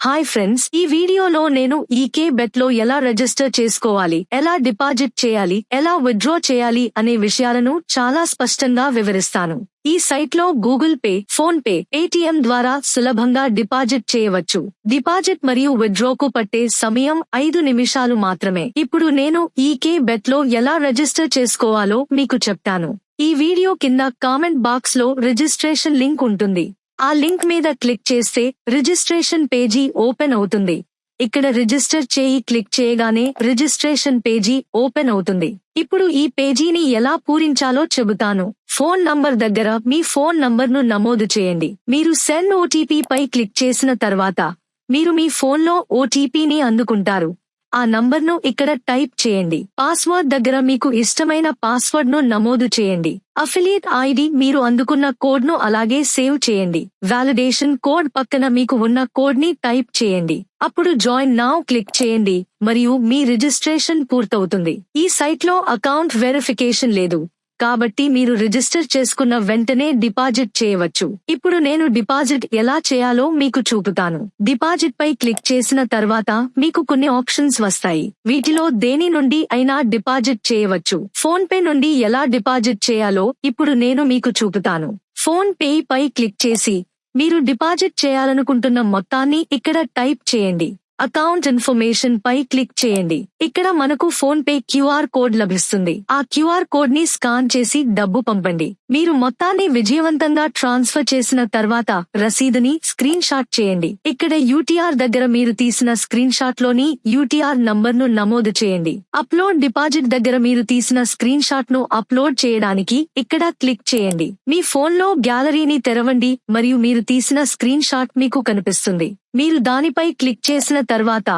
Hi friends, ఈ వీడియోలో నేను ఈకే బెట్ లో ఎలా రిజిస్టర్ చేసుకోవాలి, ఎలా డిపాజిట్ చేయాలి, ఎలా విత్డ్రా చేయాలి అనే విషయాలను చాలా స్పష్టంగా వివరిస్తాను. ఈ సైట్ లో Google pay, phone pay, Paytm ద్వారా సులభంగా డిపాజిట్ చేయవచ్చు. డిపాజిట్ మరియు విత్డ్రాకు పట్టే సమయం 5 నిమిషాలు మాత్రమే. ఇప్పుడు నేను ఈకే బెట్ లో ఎలా రిజిస్టర్ చేసుకోవాలో మీకు చెప్తాను. ఈ వీడియో కింద కామెంట్ బాక్స్ లో రిజిస్ట్రేషన్ లింక్ ఉంటుంది. ఆ లింక్ మీద క్లిక్ చేస్తే రిజిస్ట్రేషన్ పేజీ ఓపెన్ అవుతుంది. ఇక్కడ రిజిస్టర్ చేయి క్లిక్ చేయగానే రిజిస్ట్రేషన్ పేజీ ఓపెన్ అవుతుంది. ఇప్పుడు ఈ పేజీని ఎలా పూరించాలో చెబుతాను. ఫోన్ నంబర్ దగ్గర మీ ఫోన్ నంబర్ను నమోదు చేయండి. మీరు సెండ్ ఓటీపీ పై క్లిక్ చేసిన తర్వాత మీరు మీ ఫోన్లో ఓటీపీని అందుకుంటారు. ఆ నంబర్ను ఇక్కడ టైప్ చేయండి. పాస్వర్డ్ దగ్గర మీకు ఇష్టమైన పాస్వర్డ్ ను నమోదు చేయండి. అఫిలియేట్ ఐడి మీరు అందుకున్న కోడ్ ను అలాగే సేవ్ చేయండి. వాలిడేషన్ కోడ్ పక్కన మీకు ఉన్న కోడ్ ని టైప్ చేయండి. అప్పుడు జాయిన్ నౌ క్లిక్ చేయండి మరియు మీ రిజిస్ట్రేషన్ పూర్తవుతుంది. ఈ సైట్ లో అకౌంట్ వెరిఫికేషన్ లేదు, కాబట్టి మీరు రిజిస్టర్ చేసుకున్న వెంటనే డిపాజిట్ చేయవచ్చు. ఇప్పుడు నేను డిపాజిట్ ఎలా చేయాలో మీకు చూపుతాను. డిపాజిట్ పై క్లిక్ చేసిన తర్వాత మీకు కొన్ని ఆప్షన్స్ వస్తాయి. వీటిలో దేని నుండి అయినా డిపాజిట్ చేయవచ్చు. ఫోన్ పే నుండి ఎలా డిపాజిట్ చేయాలో ఇప్పుడు నేను మీకు చూపుతాను. ఫోన్ పే పై క్లిక్ చేసి మీరు డిపాజిట్ చేయాలనుకుంటున్న మొత్తాన్ని ఇక్కడ టైప్ చేయండి. అకౌంట్ ఇన్ఫర్మేషన్ పై క్లిక్ చేయండి. ఇక్కడ మనకు ఫోన్ పే క్యూఆర్ కోడ్ లభిస్తుంది. ఆ క్యూఆర్ కోడ్ ని స్కాన్ చేసి డబ్బు పంపండి. మీరు మొత్తాన్ని విజయవంతంగా ట్రాన్స్ఫర్ చేసిన తర్వాత రసీదుని స్క్రీన్ షాట్ చేయండి. ఇక్కడ యూటీఆర్ దగ్గర మీరు తీసిన స్క్రీన్ షాట్ లోని యూటీఆర్ నంబర్ ను నమోదు చేయండి. అప్లోడ్ డిపాజిట్ దగ్గర మీరు తీసిన స్క్రీన్ షాట్ ను అప్లోడ్ చేయడానికి ఇక్కడ క్లిక్ చేయండి. మీ ఫోన్ లో గ్యాలరీని తెరవండి మరియు మీరు తీసిన స్క్రీన్ షాట్ మీకు కనిపిస్తుంది. మీరు దానిపై క్లిక్ చేసిన తర్వాత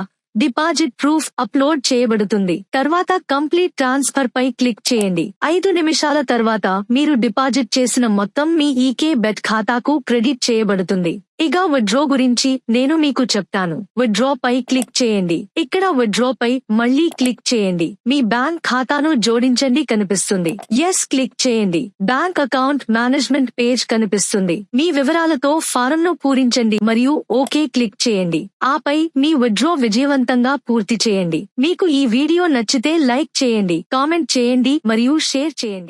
డిపాజిట్ ప్రూఫ్ అప్లోడ్ చేయబడుతుంది. తర్వాత కంప్లీట్ ట్రాన్స్ఫర్ పై క్లిక్ చేయండి. 5 నిమిషాల తర్వాత మీరు డిపాజిట్ చేసిన మొత్తం మీ ఈకే బెట్ ఖాతాకు క్రెడిట్ చేయబడుతుంది. ఇక విత్డ్రా గురించి నేను మీకు చెప్తాను. విత్డ్రా పై క్లిక్ చేయండి. ఇక్కడ విత్డ్రా పై మళ్లీ క్లిక్ చేయండి. మీ బ్యాంక్ ఖాతాను జోడించండి కనిపిస్తుంది. ఎస్ క్లిక్ చేయండి. బ్యాంక్ అకౌంట్ మేనేజ్మెంట్ పేజ్ కనిపిస్తుంది. మీ వివరాలతో ఫారం ను పూరించండి మరియు ఓకే క్లిక్ చేయండి. ఆపై మీ విత్డ్రా విజయవంతంగా పూర్తి చేయండి. మీకు ఈ వీడియో నచ్చితే లైక్ చేయండి, కామెంట్ చేయండి మరియు షేర్ చేయండి.